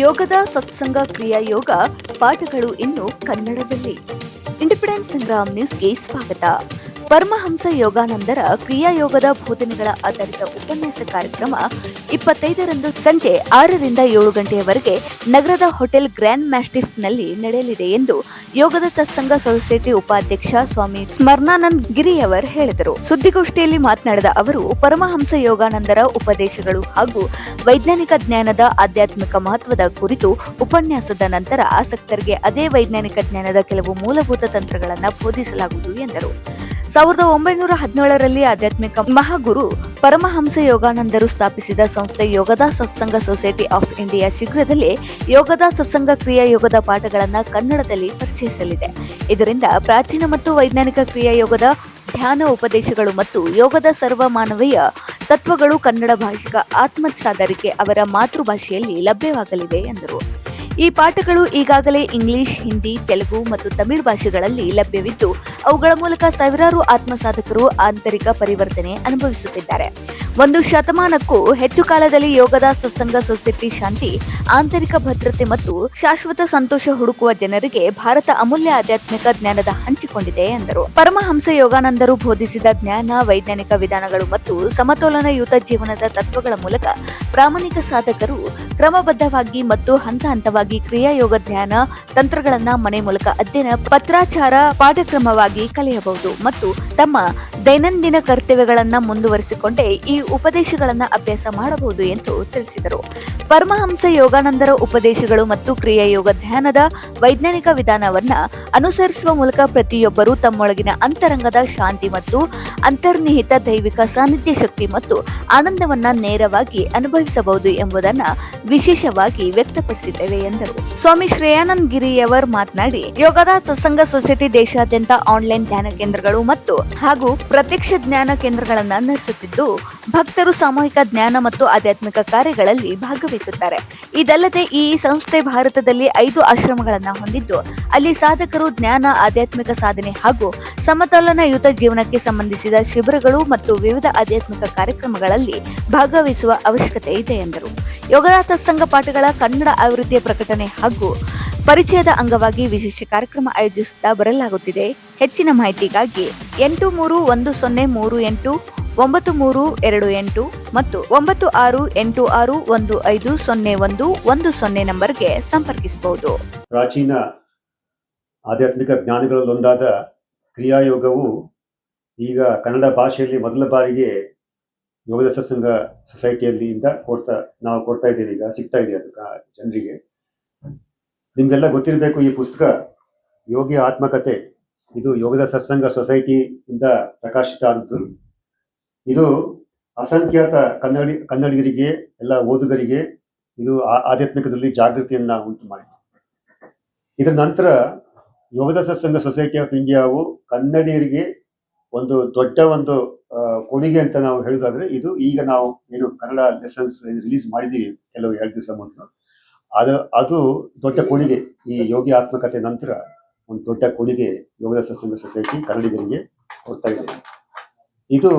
ಯೋಗದ ಸತ್ಸಂಗ ಕ್ರಿಯಾ ಯೋಗ ಪಾಠಗಳು ಇನ್ನು ಕನ್ನಡದಲ್ಲಿ. ಇಂಡಿಪೆಂಡೆನ್ಸ್ ಸಂಗ್ರಾಮ್ ನ್ಯೂಸ್ಗೆ ಸ್ವಾಗತ. ಪರಮಹಂಸ ಯೋಗಾನಂದರ ಕ್ರಿಯಾ ಯೋಗದ ಬೋಧನೆಗಳ ಆಧಾರಿತ ಉಪನ್ಯಾಸ ಕಾರ್ಯಕ್ರಮ 25ರಂದು ಸಂಜೆ 6ರಿಂದ 7 ಗಂಟೆಯವರೆಗೆ ನಗರದ ಹೋಟೆಲ್ ಗ್ರ್ಯಾಂಡ್ ಮ್ಯಾಸ್ಟಿಫ್ನಲ್ಲಿ ನಡೆಯಲಿದೆ ಎಂದು ಯೋಗದ ಸತ್ಸಂಗ ಸೊಸೈಟಿ ಉಪಾಧ್ಯಕ್ಷ ಸ್ವಾಮಿ ಸ್ಮರಣಾನಂದ ಗಿರಿಯವರ್ ಹೇಳಿದರು. ಸುದ್ದಿಗೋಷ್ಠಿಯಲ್ಲಿ ಮಾತನಾಡಿದ ಅವರು, ಪರಮಹಂಸ ಯೋಗಾನಂದರ ಉಪದೇಶಗಳು ಹಾಗೂ ವೈಜ್ಞಾನಿಕ ಜ್ಞಾನದ ಆಧ್ಯಾತ್ಮಿಕ ಮಹತ್ವದ ಕುರಿತು ಉಪನ್ಯಾಸದ ನಂತರ ಆಸಕ್ತರಿಗೆ ಅದೇ ವೈಜ್ಞಾನಿಕ ಜ್ಞಾನದ ಕೆಲವು ಮೂಲಭೂತ ತಂತ್ರಗಳನ್ನು ಬೋಧಿಸಲಾಗುವುದು ಎಂದರು. 1917ರಲ್ಲಿ ಆಧ್ಯಾತ್ಮಿಕ ಮಹಾಗುರು ಪರಮಹಂಸ ಯೋಗಾನಂದರು ಸ್ಥಾಪಿಸಿದ ಸಂಸ್ಥೆ ಯೋಗದ ಸತ್ಸಂಗ ಸೊಸೈಟಿ ಆಫ್ ಇಂಡಿಯಾ ಶೀಘ್ರದಲ್ಲೇ ಯೋಗದ ಸತ್ಸಂಗ ಕ್ರಿಯಾ ಯೋಗದ ಪಾಠಗಳನ್ನು ಕನ್ನಡದಲ್ಲಿ ಪರಿಚಯಿಸಲಿದೆ. ಇದರಿಂದ ಪ್ರಾಚೀನ ಮತ್ತು ವೈಜ್ಞಾನಿಕ ಕ್ರಿಯಾ ಯೋಗದ ಧ್ಯಾನ ಉಪದೇಶಗಳು ಮತ್ತು ಯೋಗದ ಸರ್ವ ಮಾನವೀಯ ತತ್ವಗಳು ಕನ್ನಡ ಭಾಷಿಕ ಆತ್ಮಸಾಧನೆಗೆ ಅವರ ಮಾತೃಭಾಷೆಯಲ್ಲಿ ಲಭ್ಯವಾಗಲಿವೆ ಎಂದರು. ಈ ಪಾಠಗಳು ಈಗಾಗಲೇ ಇಂಗ್ಲಿಷ್, ಹಿಂದಿ, ತೆಲುಗು ಮತ್ತು ತಮಿಳು ಭಾಷೆಗಳಲ್ಲಿ ಲಭ್ಯವಿದ್ದು, ಅವುಗಳ ಮೂಲಕ ಸಾವಿರಾರು ಆತ್ಮಸಾಧಕರು ಆಂತರಿಕ ಪರಿವರ್ತನೆ ಅನುಭವಿಸುತ್ತಿದ್ದಾರೆ. 1 ಶತಮಾನಕ್ಕೂ ಹೆಚ್ಚು ಕಾಲದಲ್ಲಿ ಯೋಗದ ಸತ್ಸಂಗ ಸೊಸೈಟಿ ಶಾಂತಿ, ಆಂತರಿಕ ಭದ್ರತೆ ಮತ್ತು ಶಾಶ್ವತ ಸಂತೋಷ ಹುಡುಕುವ ಜನರಿಗೆ ಭಾರತ ಅಮೂಲ್ಯ ಆಧ್ಯಾತ್ಮಿಕ ಜ್ಞಾನದ ಹಂಚಿಕೊಂಡಿದೆ ಎಂದರು. ಪರಮಹಂಸ ಯೋಗಾನಂದರು ಬೋಧಿಸಿದ ಜ್ಞಾನ, ವೈಜ್ಞಾನಿಕ ವಿಧಾನಗಳು ಮತ್ತು ಸಮತೋಲನಯುತ ಜೀವನದ ತತ್ವಗಳ ಮೂಲಕ ಪ್ರಾಮಾಣಿಕ ಸಾಧಕರು ಕ್ರಮಬದ್ಧವಾಗಿ ಮತ್ತು ಹಂತ ಹಂತವಾಗಿ ಕ್ರಿಯಾ ಯೋಗ ಧ್ಯಾನ ತಂತ್ರಗಳನ್ನು ಮನೆ ಮೂಲಕ ಅಧ್ಯಯನ, ಪತ್ರಾಚಾರ, ಪಾಠಕ್ರಮವಾಗಿ ಕಲಿಯಬಹುದು ಮತ್ತು ತಮ್ಮ ದೈನಂದಿನ ಕರ್ತವ್ಯಗಳನ್ನು ಮುಂದುವರಿಸಿಕೊಂಡೇ ಈ ಉಪದೇಶಗಳನ್ನು ಅಭ್ಯಾಸ ಮಾಡಬಹುದು ಎಂದು ತಿಳಿಸಿದರು. ಪರಮಹಂಸ ಯೋಗಾನಂದರ ಉಪದೇಶಗಳು ಮತ್ತು ಕ್ರಿಯಾ ಯೋಗ ಧ್ಯಾನದ ವೈಜ್ಞಾನಿಕ ವಿಧಾನವನ್ನ ಅನುಸರಿಸುವ ಮೂಲಕ ಪ್ರತಿಯೊಬ್ಬರೂ ತಮ್ಮೊಳಗಿನ ಅಂತರಂಗದ ಶಾಂತಿ ಮತ್ತು ಅಂತರ್ನಿಹಿತ ದೈವಿಕ ಸಾನ್ನಿಧ್ಯ ಶಕ್ತಿ ಮತ್ತು ಆನಂದವನ್ನ ನೇರವಾಗಿ ಅನುಭವಿಸಬಹುದು ಎಂಬುದನ್ನು ವಿಶೇಷವಾಗಿ ವ್ಯಕ್ತಪಡಿಸಿದ್ದೇವೆ ಎಂದರು. ಸ್ವಾಮಿ ಶ್ರೇಯಾನಂದ ಗಿರಿಯವರ್ ಮಾತನಾಡಿ, ಯೋಗದ ಸತ್ಸಂಗ ಸೊಸೈಟಿ ದೇಶಾದ್ಯಂತ ಆನ್ಲೈನ್ ಧ್ಯಾನ ಕೇಂದ್ರಗಳು ಮತ್ತು ಹಾಗೂ ಪ್ರತ್ಯಕ್ಷ ಜ್ಞಾನ ಕೇಂದ್ರಗಳನ್ನು ನಡೆಸುತ್ತಿದ್ದು, ಭಕ್ತರು ಸಾಮೂಹಿಕ ಜ್ಞಾನ ಮತ್ತು ಆಧ್ಯಾತ್ಮಿಕ ಕಾರ್ಯಗಳಲ್ಲಿ ಭಾಗವಹಿಸುತ್ತಾರೆ. ಇದಲ್ಲದೆ ಈ ಸಂಸ್ಥೆ ಭಾರತದಲ್ಲಿ 5 ಆಶ್ರಮಗಳನ್ನು ಹೊಂದಿದ್ದು, ಅಲ್ಲಿ ಸಾಧಕರು ಜ್ಞಾನ, ಆಧ್ಯಾತ್ಮಿಕ ಸಾಧನೆ ಹಾಗೂ ಸಮತೋಲನಯುತ ಜೀವನಕ್ಕೆ ಸಂಬಂಧಿಸಿದ ಶಿಬಿರಗಳು ಮತ್ತು ವಿವಿಧ ಆಧ್ಯಾತ್ಮಿಕ ಕಾರ್ಯಕ್ರಮಗಳಲ್ಲಿ ಭಾಗವಹಿಸುವ ಅವಶ್ಯಕತೆ ಇದೆ ಎಂದರು. ಯೋಗದ ಸತ್ಸಂಗ ಪಾಠಗಳ ಕನ್ನಡ ಆವೃತ್ತಿಯ ಪ್ರಕಟಣೆ ಹಾಗೂ ಪರಿಚಯದ ಅಂಗವಾಗಿ ವಿಶೇಷ ಕಾರ್ಯಕ್ರಮ ಆಯೋಜಿಸುತ್ತಾ ಬರಲಾಗುತ್ತಿದೆ. ಹೆಚ್ಚಿನ ಮಾಹಿತಿಗಾಗಿ 83389328 ಮತ್ತು 9686150110 ನಂಬರ್ಗೆ ಸಂಪರ್ಕಿಸಬಹುದು. ಪ್ರಾಚೀನ ಆಧ್ಯಾತ್ಮಿಕ ಜ್ಞಾನಗಳಲ್ಲೊಂದಾದ ಕ್ರಿಯಾಯೋಗವು ಈಗ ಕನ್ನಡ ಭಾಷೆಯಲ್ಲಿ ಮೊದಲ ಬಾರಿಗೆ ಯೋಗದ ಸತ್ಸಂಗ ಸೊಸೈಟಿಯಲ್ಲಿಂದ ನಾವು ಕೊಡ್ತಾ ಇದ್ದೇವೆ. ಈಗ ಸಿಗ್ತಾ ಇದೆ ಅದು ಜನರಿಗೆ. ನಿಮ್ಗೆಲ್ಲ ಗೊತ್ತಿರಬೇಕು, ಈ ಪುಸ್ತಕ ಯೋಗಿ ಆತ್ಮಕಥೆ ಇದು ಯೋಗದ ಸತ್ಸಂಗ ಸೊಸೈಟಿಯಿಂದ ಪ್ರಕಾಶಿತ ಆದದ್ದು. ಇದು ಅಸಂಖ್ಯಾತ ಕನ್ನಡಿಗರಿಗೆ, ಎಲ್ಲ ಓದುಗರಿಗೆ ಇದು ಆಧ್ಯಾತ್ಮಿಕದಲ್ಲಿ ಜಾಗೃತಿಯನ್ನ ಉಂಟು ಮಾಡಿದೆ. ಇದರ ನಂತರ ಯೋಗದ ಸತ್ಸಂಗ ಸೊಸೈಟಿ ಆಫ್ ಇಂಡಿಯಾವು ಕನ್ನಡಿಗರಿಗೆ ಒಂದು ದೊಡ್ಡ ಕೊಡುಗೆ ಅಂತ ನಾವು ಹೇಳೋದಾದ್ರೆ, ಇದು ಈಗ ನಾವು ಏನು ಕನ್ನಡ ಲೆಸನ್ಸ್ ರಿಲೀಸ್ ಮಾಡಿದ್ದೀವಿ ಕೆಲವು 2 ದಿವಸ ಮೊದಲು, ಅದು ದೊಡ್ಡ ಕೊಡುಗೆ. ಈ ಯೋಗಿ ಆತ್ಮಕಥೆ ನಂತರ ಒಂದು ದೊಡ್ಡ ಕೊಡುಗೆ ಯೋಗದ ಸತ್ಸಂಗ ಸೊಸೈಟಿ ಕನ್ನಡಿಗರಿಗೆ ಕೊಡ್ತಾ ಇದೆ. ಇದು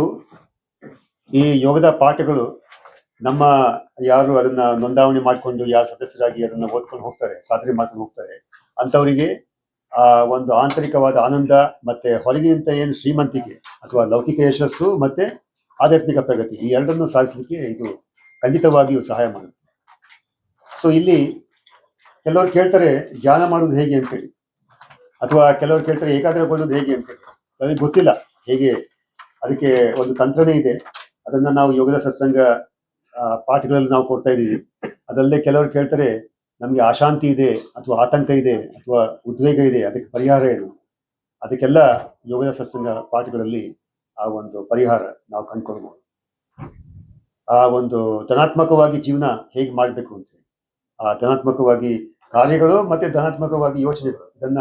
ಈ ಯೋಗದ ಪಾಠಗಳು ನಮ್ಮ ಯಾರು ಅದನ್ನ ನೋಂದಾವಣಿ ಮಾಡಿಕೊಂಡು ಯಾರು ಸದಸ್ಯರಾಗಿ ಅದನ್ನ ಓದ್ಕೊಂಡು ಹೋಗ್ತಾರೆ, ಸಾಧನೆ ಮಾಡ್ಕೊಂಡು ಹೋಗ್ತಾರೆ, ಅಂಥವರಿಗೆ ಒಂದು ಆಂತರಿಕವಾದ ಆನಂದ ಮತ್ತೆ ಹೊರಗಿನಿಂದ ಏನು ಶ್ರೀಮಂತಿಕೆ ಅಥವಾ ಲೌಕಿಕ ಯಶಸ್ಸು ಮತ್ತೆ ಆಧ್ಯಾತ್ಮಿಕ ಪ್ರಗತಿ, ಈ ಎರಡನ್ನು ಸಾಧಿಸಲಿಕ್ಕೆ ಇದು ಖಂಡಿತವಾಗಿಯೂ ಸಹಾಯ ಮಾಡುತ್ತೆ. ಸೊ ಇಲ್ಲಿ ಕೆಲವರು ಕೇಳ್ತಾರೆ ಧ್ಯಾನ ಮಾಡೋದು ಹೇಗೆ ಅಂತೇಳಿ, ಅಥವಾ ಕೆಲವರು ಕೇಳ್ತಾರೆ ಏಕಾಗ್ರಗೊಳ್ಳೋದು ಹೇಗೆ ಅಂತೇಳಿ. ಅವ್ರಿಗೆ ಗೊತ್ತಿಲ್ಲ ಹೇಗೆ, ಅದಕ್ಕೆ ಒಂದು ತಂತ್ರನೇ ಇದೆ. ಅದನ್ನ ನಾವು ಯೋಗದ ಸತ್ಸಂಗ ಪಾಠಗಳಲ್ಲಿ ನಾವು ಕೊಡ್ತಾ ಇದ್ದೀವಿ. ಅದಲ್ಲದೆ ಕೆಲವರು ಕೇಳ್ತಾರೆ ನಮಗೆ ಅಶಾಂತಿ ಇದೆ ಅಥವಾ ಆತಂಕ ಇದೆ ಅಥವಾ ಉದ್ವೇಗ ಇದೆ, ಅದಕ್ಕೆ ಪರಿಹಾರ ಏನು? ಅದಕ್ಕೆಲ್ಲ ಯೋಗದ ಸತ್ಸಂಗ ಪಾಠಗಳಲ್ಲಿ ಆ ಒಂದು ಪರಿಹಾರ ನಾವು ಕಂಡುಕೊಳ್ಬಹುದು. ಆ ಒಂದು ಧನಾತ್ಮಕವಾಗಿ ಜೀವನ ಹೇಗೆ ಮಾಡಬೇಕು ಅಂತ, ಆ ಧನಾತ್ಮಕವಾಗಿ ಕಾರ್ಯಗಳು ಮತ್ತೆ ಧನಾತ್ಮಕವಾಗಿ ಯೋಚನೆಗಳು, ಇದನ್ನ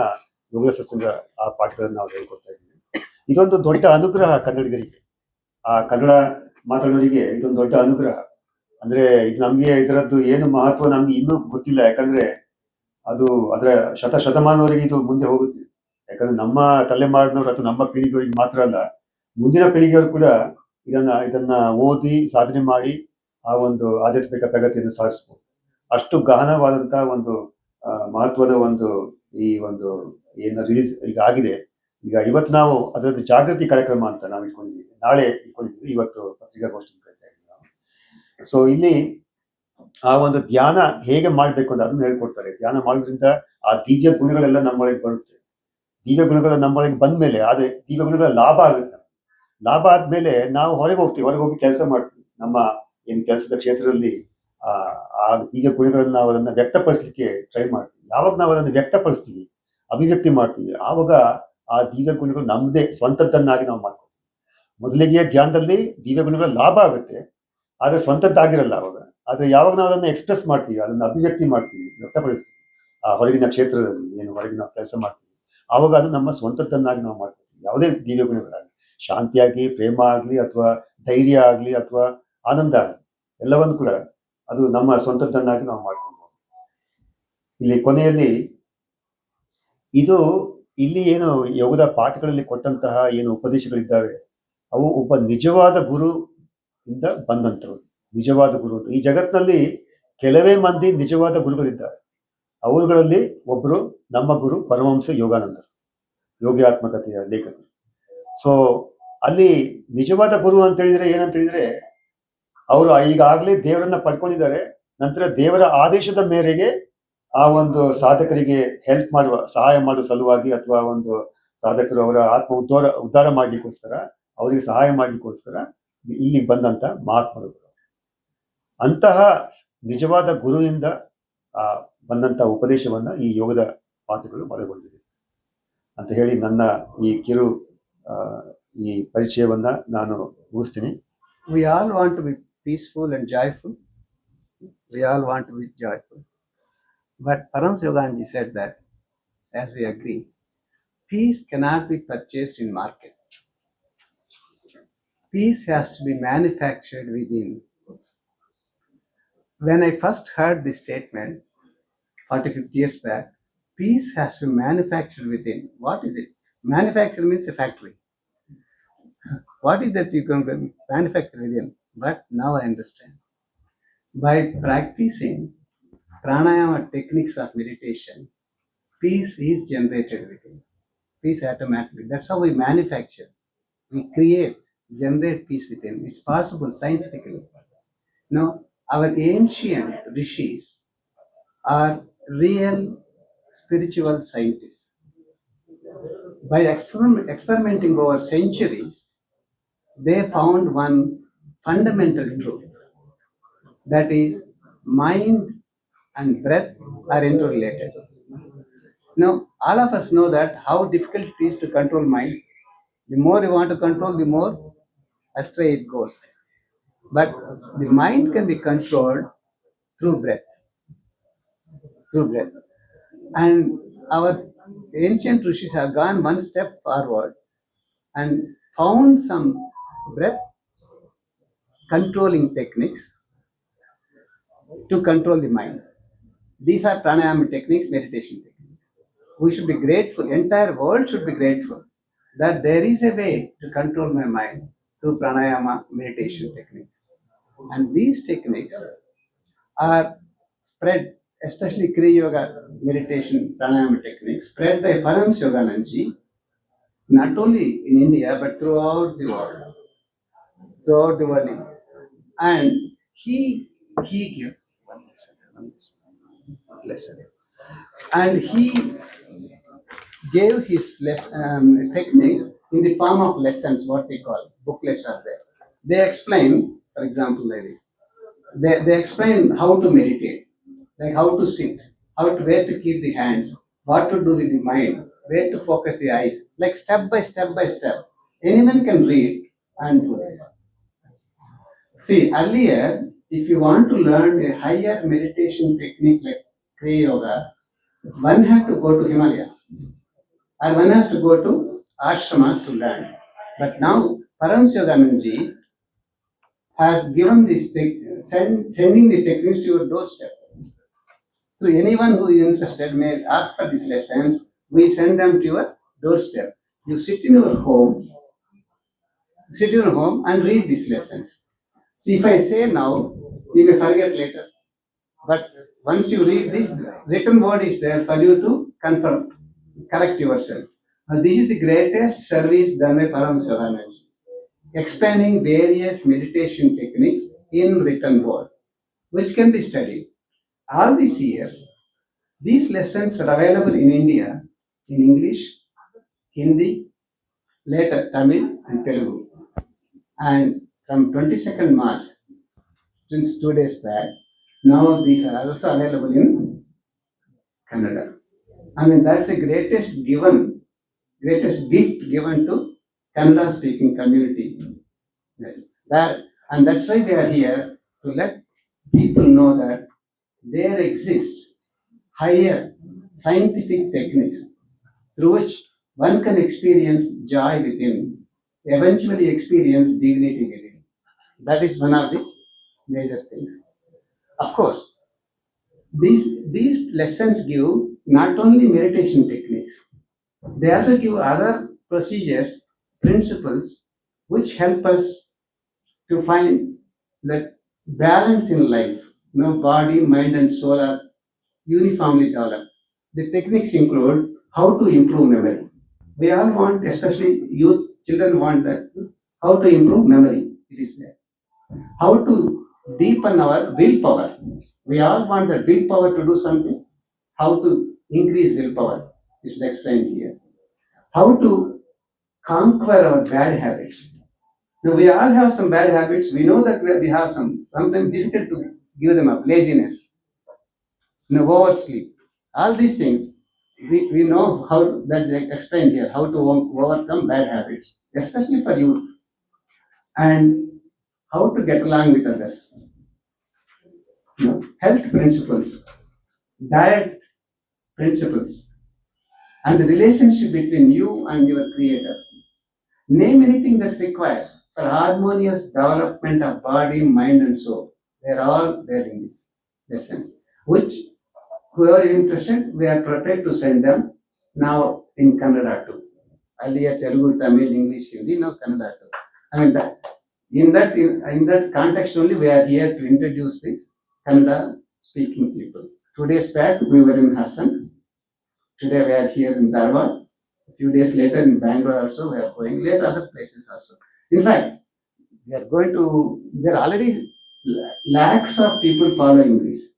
ಯೋಗದ ಸತ್ಸಂಗ ಆ ಪಾಠಗಳನ್ನು ನಾವು ಹೇಳ್ಕೊಡ್ತಾ ಇದ್ದೀವಿ. ಇದೊಂದು ದೊಡ್ಡ ಅನುಗ್ರಹ ಕನ್ನಡಿಗರಿಗೆ, ಆ ಕನ್ನಡ ಮಾತಾಡೋರಿಗೆ ಇದೊಂದು ದೊಡ್ಡ ಅನುಗ್ರಹ. ಅಂದ್ರೆ ಇದು ನಮ್ಗೆ ಇದರದ್ದು ಏನು ಮಹತ್ವ ನಮ್ಗೆ ಇನ್ನೂ ಗೊತ್ತಿಲ್ಲ. ಯಾಕಂದ್ರೆ ಅದು ಅದರ ಶತಮಾನವರೆಗೆ ಇದು ಮುಂದೆ ಹೋಗುತ್ತೆ. ಯಾಕಂದ್ರೆ ನಮ್ಮ ತಲೆಮಾರಿನವರು ಅಥವಾ ನಮ್ಮ ಪೀಳಿಗೆಯವರಿಗೆ ಮಾತ್ರ ಅಲ್ಲ, ಮುಂದಿನ ಪೀಳಿಗೆಯವರು ಕೂಡ ಇದನ್ನ ಓದಿ ಸಾಧನೆ ಮಾಡಿ ಆ ಒಂದು ಆಧ್ಯಾತ್ಮಿಕ ಪ್ರಗತಿಯನ್ನು ಸಾಧಿಸಬಹುದು. ಅಷ್ಟು ಗಹನವಾದಂತಹ ಒಂದು ಮಹತ್ವದ ಒಂದು ಈ ಒಂದು ಏನು ರಿಲೀಸ್ ಈಗ ಆಗಿದೆ. ಈಗ ಇವತ್ತು ನಾವು ಅದರದ್ದು ಜಾಗೃತಿ ಕಾರ್ಯಕ್ರಮ ಅಂತ ನಾವು ಇಟ್ಕೊಂಡಿದ್ದೀವಿ, ನಾಳೆ ಇಟ್ಕೊಂಡಿದ್ದೀವಿ, ಇವತ್ತು ಪತ್ರಿಕಾಗೋಷ್ಠಿ ಕರಿತಾ ಇದ್ದೀವಿ ನಾವು. ಸೊ ಇಲ್ಲಿ ಆ ಒಂದು ಧ್ಯಾನ ಹೇಗೆ ಮಾಡ್ಬೇಕು ಅಂತ ಅದನ್ನ ಹೇಳ್ಕೊಡ್ತಾರೆ. ಧ್ಯಾನ ಮಾಡೋದ್ರಿಂದ ಆ ದಿವ್ಯ ಗುಣಗಳೆಲ್ಲ ನಮ್ಮೊಳಗೆ ಬರುತ್ತೆ. ದಿವ್ಯ ಗುಣಗಳು ನಮ್ಮೊಳಗೆ ಬಂದ್ಮೇಲೆ ಅದೇ ದಿವ್ಯ ಗುಣಗಳ ಲಾಭ ಆಗುತ್ತೆ. ಲಾಭ ಆದ್ಮೇಲೆ ನಾವು ಹೊರಗೆ ಹೋಗ್ತೀವಿ, ಹೊರಗೆ ಹೋಗಿ ಕೆಲಸ ಮಾಡ್ತೀವಿ. ನಮ್ಮ ಏನು ಕೆಲಸದ ಕ್ಷೇತ್ರದಲ್ಲಿ ಆ ಆ ದಿವ್ಯ ಗುಣಗಳನ್ನ ನಾವು ಅದನ್ನ ವ್ಯಕ್ತಪಡಿಸ್ಲಿಕ್ಕೆ ಟ್ರೈ ಮಾಡ್ತೀವಿ. ಯಾವಾಗ ನಾವು ಅದನ್ನು ವ್ಯಕ್ತಪಡಿಸ್ತೀವಿ, ಅಭಿವ್ಯಕ್ತಿ ಮಾಡ್ತೀವಿ, ಆವಾಗ ಆ ದಿವ್ಯ ಗುಣಗಳು ನಮ್ಮದೇ ಸ್ವಂತದ್ದನ್ನಾಗಿ ನಾವು ಮಾಡ್ತೀವಿ. ಮೊದಲಿಗೆ ಧ್ಯಾನದಲ್ಲಿ ದಿವ್ಯ ಗುಣಗಳ ಲಾಭ ಆಗುತ್ತೆ, ಆದ್ರೆ ಸ್ವಂತದ್ದಾಗಿರಲ್ಲ ಅವಾಗ. ಆದ್ರೆ ಯಾವಾಗ ನಾವು ಅದನ್ನ ಎಕ್ಸ್‌ಪ್ರೆಸ್ ಮಾಡ್ತೀವಿ, ಅದನ್ನ ಅಭಿವ್ಯಕ್ತಿ ಮಾಡ್ತೀವಿ, ವ್ಯಕ್ತಪಡಿಸ್ತೀವಿ, ಆ ಹೊರಗಿನ ಕ್ಷೇತ್ರದಲ್ಲಿ ಏನು ಹೊರಗೆ ನಾವು ಕೆಲಸ ಮಾಡ್ತೀವಿ, ಆವಾಗ ಅದು ನಮ್ಮ ಸ್ವಂತದ್ದನ್ನಾಗಿ ನಾವು ಮಾಡ್ತೀವಿ. ಯಾವುದೇ ದಿವ್ಯ ಗುಣಗಳಾಗಲಿ, ಶಾಂತಿಯಾಗಿ, ಪ್ರೇಮ ಆಗಲಿ, ಅಥವಾ ಧೈರ್ಯ ಆಗಲಿ, ಅಥವಾ ಆನಂದ ಆಗಲಿ, ಎಲ್ಲವನ್ನು ಕೂಡ ಅದು ನಮ್ಮ ಸ್ವಂತದ್ದನ್ನಾಗಿ ನಾವು ಮಾಡ್ಕೊಳ್ಬೋದು. ಇಲ್ಲಿ ಕೊನೆಯಲ್ಲಿ ಇದು ಇಲ್ಲಿ ಏನು ಯೋಗದ ಪಾಠಗಳಲ್ಲಿ ಕೊಟ್ಟಂತಹ ಏನು ಉಪದೇಶಗಳಿದ್ದಾವೆ, ಅವು ಒಬ್ಬ ನಿಜವಾದ ಗುರು ಇಂದ ಬಂದಂಥವು. ನಿಜವಾದ ಗುರು ಅಂತ ಈ ಜಗತ್ತಿನಲ್ಲಿ ಕೆಲವೇ ಮಂದಿ ನಿಜವಾದ ಗುರುಗಳಿದ್ದಾರೆ. ಅವರುಗಳಲ್ಲಿ ಒಬ್ಬರು ನಮ್ಮ ಗುರು ಪರಮಹಂಸ ಯೋಗಾನಂದರು, ಯೋಗಿ ಆತ್ಮಕಥೆಯ ಲೇಖಕರು. ಸೊ ಅಲ್ಲಿ ನಿಜವಾದ ಗುರು ಅಂತ ಹೇಳಿದ್ರೆ ಏನಂತ ಹೇಳಿದ್ರೆ, ಅವರು ಈಗಾಗಲೇ ದೇವರನ್ನ ಪಡ್ಕೊಂಡಿದ್ದಾರೆ. ನಂತರ ದೇವರ ಆದೇಶದ ಮೇರೆಗೆ ಆ ಒಂದು ಸಾಧಕರಿಗೆ ಹೆಲ್ಪ್ ಮಾಡುವ, ಸಹಾಯ ಮಾಡುವ ಸಲುವಾಗಿ, ಅಥವಾ ಒಂದು ಸಾಧಕರು ಅವರ ಆತ್ಮ ಉದ್ಧಾರ ಮಾಡ್ಲಿಕ್ಕೋಸ್ಕರ, ಅವರಿಗೆ ಸಹಾಯ ಮಾಡ್ಲಿಕ್ಕೋಸ್ಕರ ಇಲ್ಲಿಗೆ ಬಂದಂತ ಮಹಾತ್ಮರು. ಅಂತಹ ನಿಜವಾದ ಗುರುವಿಂದ ಬಂದಂತ ಉಪದೇಶವನ್ನ ಈ ಯೋಗದ ಪಾಠಗಳು ಒಳಗೊಂಡಿದೆ ಅಂತ ಹೇಳಿ ನನ್ನ ಈ ಕಿರು ಈ ಪರಿಚಯವನ್ನ ನಾನು ಮುಗಿಸ್ತೀನಿ. We all want to be peaceful and joyful. We all want to be joyful. But Paramahansa Yogananji said that, as we agree, peace cannot be purchased in market. Peace has to be manufactured within. When I first heard this statement 40-50 years back, peace has to be manufactured within. What is it? Manufacture means a factory. What is that you can manufacture within? But now I understand. By practicing pranayama techniques of meditation, peace is generated within. Peace automatically. That's how we manufacture. We create, generate peace within. It's possible scientifically. Now, our ancient rishis are real spiritual scientists. By experimenting over centuries, they found one fundamental truth, that is, mind and breath are interrelated. Now, all of us know that how difficult it is to control mind. The more you want to control, the more astray it goes. But the mind can be controlled through breath. Through breath. And our ancient rishis have gone one step forward and found some breath controlling techniques to control the mind. These are pranayama techniques, meditation techniques. We should be grateful, entire world should be grateful that there is a way to control my mind through pranayama meditation techniques. And these techniques are spread, especially Kriya Yoga meditation pranayama techniques, spread by Paramahansa Yogananji, not only in India but throughout the world. And he gave one lesson. And he gave his techniques in the form of lessons, what we call booklets are there. They explain, for example, like this. They explain how to meditate, like how to sit, where to keep the hands, what to do with the mind, where to focus the eyes, like step by step by step. Anyone can read and do this. See, earlier, if you want to learn a higher meditation technique like Kriya Yoga, one had to go to Himalayas, or one has to go to ashramas to learn. But now, Paramahansa Yogananji has given this sending the techniques to your doorstep. So anyone who is interested may ask for these lessons. We send them to your doorstep. You sit in your home and read these lessons. See, if I say now, you may forget later. But once you read this, written word is there for you to confirm, correct yourself. This is the greatest service done by Paramahansa Yogananda, explaining various meditation techniques in written word, which can be studied. All these years, these lessons were available in India in English, Hindi, later Tamil and Telugu. And from 22nd March, since 2 days back, now these are also available in Kannada. I mean, that's the greatest gift given to Kannada speaking community. That, and that's why we are here to let people know that there exists higher scientific techniques through which one can experience joy within, eventually experience dignity within. That is one of the major things. Of course, these lessons give not only meditation techniques, they also give other procedures, principles, which help us to find that balance in life. Body, mind, and soul are uniformly developed. The techniques include how to improve memory. We all want, especially youth, children want that. How to improve memory, it is there. How to deepen our willpower. We all want that willpower to do something. How to increase willpower is explained here. How to conquer our bad habits. Now, we all have some bad habits. We know that we have some, sometimes difficult to give them up. Laziness, oversleep. All these things, we know how that's explained here, how to overcome bad habits, especially for youth, and how to get along with others. Health principles, diet principles, and the relationship between you and your creator. Name anything that's required for harmonious development of body, mind, and soul. They're all there in this lessons, which whoever is interested, we are prepared to send them now in Kannada too. Earlier Telugu, Tamil, English, Hindi, now Kannada too. I mean that in that context only we are here to introduce these Kannada speaking people. 2 days back we were in Hassan. Today we are here in Dharwad. A few days later in Bangalore also we are going. Later other places also. In fact, we are going to. There are already lakhs of people following this.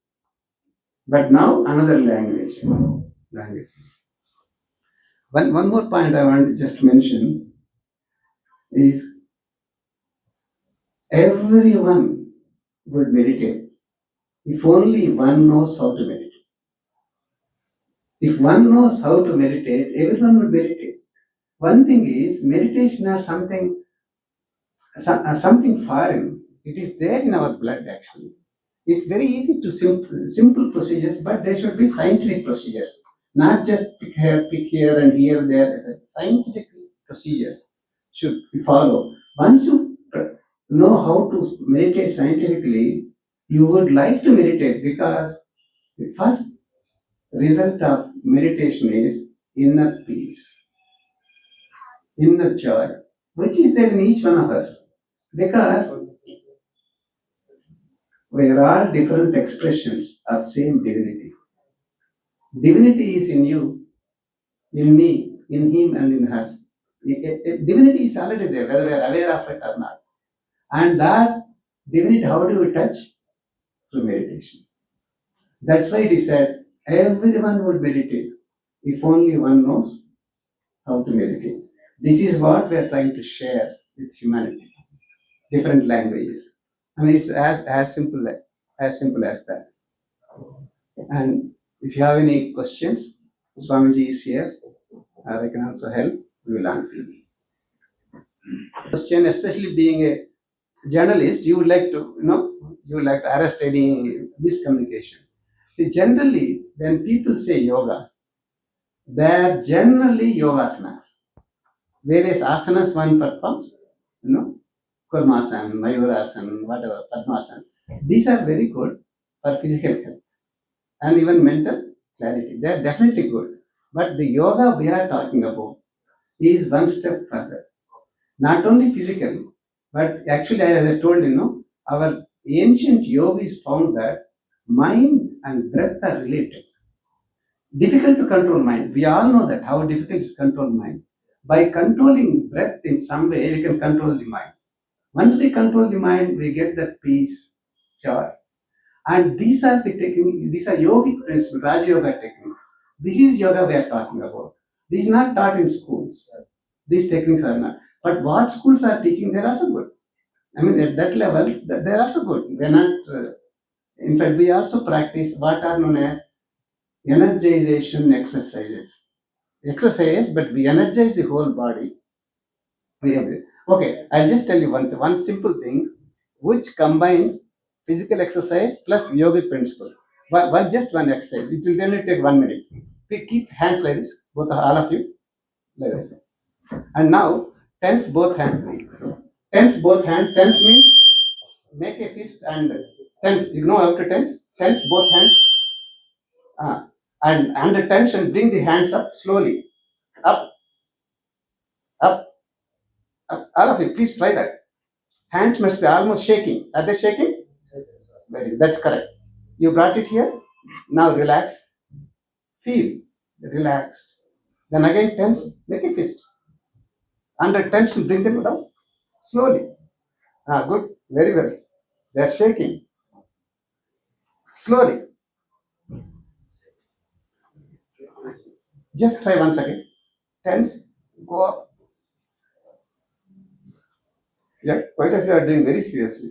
But now another language. One more point I want to just mention is everyone would meditate if only one knows how to meditate. If one knows how to meditate, everyone would meditate. One thing is meditation is something foreign. It is there in our blood actually. It's very easy to simple procedures, but there should be scientific procedures, not just pick here and here, there. Scientific procedures should be followed. Once you know how to meditate scientifically, you would like to meditate because the first result of meditation is inner peace, inner joy, which is there in each one of us. Because we are all different expressions of same divinity. Divinity is in you, in me, in him, and in her. Divinity is already there, whether we are aware of it or not. And that divinity, how do we touch? Through meditation. That's why it is said, everyone would meditate if only one knows how to meditate. This is what we are trying to share with humanity. Different languages. I mean, it's as simple as that. And if you have any questions, Swamiji is here. I can also help. We will answer. Question, especially being a journalist, you would like to, arrest any miscommunication. Generally, when people say yoga, they are generally yogasanas. Various asanas one performs, Kurmasana, Mayurasana, whatever, Padmasana. These are very good for physical health and even mental clarity. They are definitely good. But the yoga we are talking about is one step further. Not only physical, but actually, as I told our ancient yogis found that mind and breath are related. Difficult to control mind. We all know that how difficult is control mind. By controlling breath in some way, we can control the mind. Once we control the mind, we get that peace, joy. And these are the techniques, these are yogic principles, Raja Yoga techniques. This is yoga we are talking about. This is not taught in schools. These techniques are not. But what schools are teaching, they're also good. I mean, at that level, they're also good. We're not, in fact, we also practice what are known as energization exercises. Exercise, but we energize the whole body. Okay, I'll just tell you one simple thing which combines physical exercise plus yogic principle. Just one exercise. It will only take 1 minute. We keep hands like this, both all of you, like this. And now tense both hands. Tense both hands. Tense means make a fist and tense. You know how to tense? Tense both hands. And under tension, bring the hands up slowly. Up, up, up. All of you, please try that. Hands must be almost shaking. Are they shaking? Very good. That's correct. You brought it here. Now relax. Feel relaxed. Then again tense. Make a fist. Under tension, bring them down slowly. Good. Very well. They are shaking. Slowly. Just try once again. Tense. Go up. Yeah, quite a few are doing very seriously.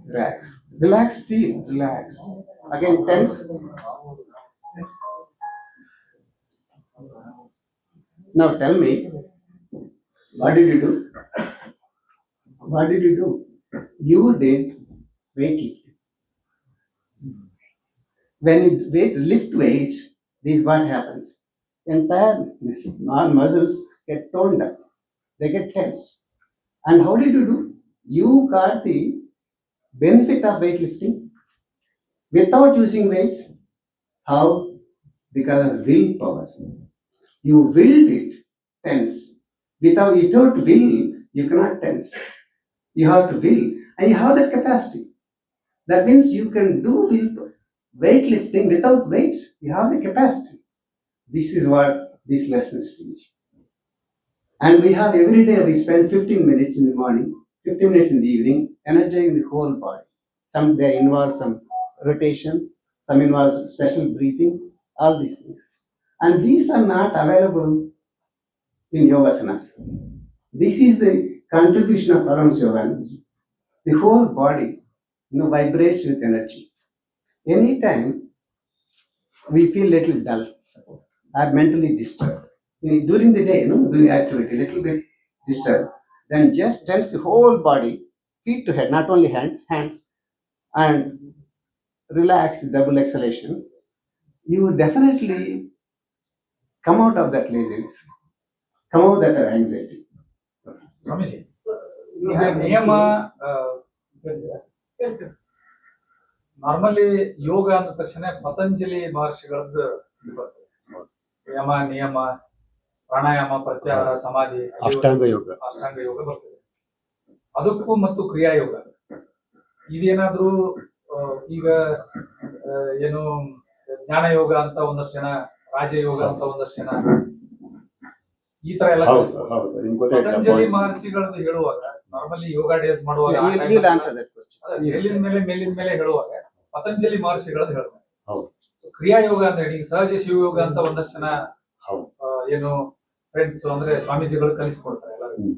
Relax. Relax, feel relaxed. Again, tense. Now tell me, what did you do? What did you do? You did weightlifting. When you lift weights, this is what happens. Entire muscles get toned up. They get tensed. And how did you do? You got the benefit of weightlifting without using weights. How? Because of willpower. You willed it tense. Without will, you cannot tense. You have to will, and you have that capacity. That means you can do weightlifting without weights. You have the capacity. This is what these lessons teach. And we have every day we spend 15 minutes in the morning, 15 minutes in the evening, energizing the whole body. Some they involve some rotation, some involve special breathing, all these things. And these are not available in yogasanas. This is the contribution of Paramahansa Yogananda. The whole body, vibrates with energy. Anytime we feel little dull, suppose, or mentally disturbed during the day, doing activity, little bit disturbed, then just tense the whole body, feet to head, not only hands, and relax the double exhalation. You will definitely come out of that laziness, come out of that anxiety. Swamiji ಈಗ ನಿಯಮ normally ಯೋಗ ಅಂದ ತಕ್ಷಣ ಪತಂಜಲಿ ಮಹರ್ಷಿಗಳದ್ದು ಇದು ಬರ್ತದೆ. ನಿಯಮ ಪ್ರಾಣಾಯಾಮ ಪ್ರತ್ಯಾಹಾರ ಸಮಾಧಿ ಅಷ್ಟಾಂಗ ಯೋಗ ಬರ್ತದೆ. ಅದಕ್ಕೂ ಮತ್ತು ಕ್ರಿಯಾಯೋಗ ಇದೇನಾದ್ರೂ ಈಗ ಏನು ಜ್ಞಾನ ಯೋಗ ಅಂತ ಒಂದಷ್ಟು ಜನ, ರಾಜಯೋಗ ಅಂತ ಒಂದಷ್ಟು ಜನ, ಈ ತರ ಎಲ್ಲ ಪತಂಜಲಿ ಮಹರ್ಷಿಗಳದ್ದು ಹೇಳುವಾಗ ನಾರ್ಮಲಿ ಯೋಗ ಡೇಸ್ ಮಾಡುವಾಗ ಮೇಲಿನ ಮೇಲೆ ಹೇಳುವಾಗ ಪತಂಜಲಿ ಮಹರ್ಷಿಗಳದ್ದು ಹೇಳ್ತಾರೆ. ಕ್ರಿಯಾಯೋಗ ಅಂದ್ರೆ ಈಗ ಸಹಜ ಶಿವಯೋಗ ಅಂತ ಒಂದಷ್ಟು ಜನ ಏನು ಫ್ರೆಂಡ್ಸ್ ಅಂದ್ರೆ ಸ್ವಾಮೀಜಿಗಳು ಕಲಿಸ್ಕೊಡ್ತಾರೆ ಎಲ್ಲರಿಗೂ.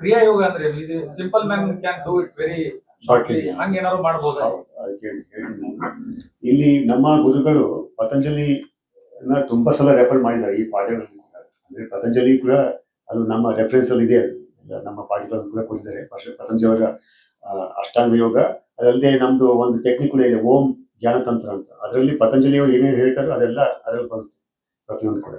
ಕ್ರಿಯಾಯೋಗ ಅಂದ್ರೆ ಇದು simple man can do it very shortly, ಹಂಗೇನಾದ್ರು ಮಾಡಬಹುದು. ಇಲ್ಲಿ ನಮ್ಮ ಗುರುಗಳು ಪತಂಜಲಿ ತುಂಬಾ ಸಲ ರೆಫರ್ ಮಾಡಿದ್ದಾರೆ ಈ ಪಾಠಗಳಲ್ಲಿ. ಅಂದ್ರೆ ಪತಂಜಲಿ ಕೂಡ ಅದು ನಮ್ಮ ರೆಫರೆನ್ಸ್ ಅಲ್ಲಿ ಇದೆ. ಅದು ನಮ್ಮ ಪಾಠಗಳನ್ನು ಕೂಡ ಕೊಟ್ಟಿದ್ದಾರೆ. ಪತಂಜಲಿ ಅವರ ಅಷ್ಟಾಂಗ ಯೋಗ, ಅದಲ್ಲದೆ ನಮ್ದು ಒಂದು ಟೆಕ್ನಿಕ್ ಕೂಡ ಇದೆ, ಓಂ ಧ್ಯಾನ ತಂತ್ರ ಅಂತ. ಅದರಲ್ಲಿ ಪತಂಜಲಿ ಅವರು ಏನೇನು ಹೇಳ್ತಾರೋ ಅದೆಲ್ಲ ಅದರಲ್ಲಿ ಬರುತ್ತೆ ಪ್ರತಿಯೊಂದು ಕೂಡ.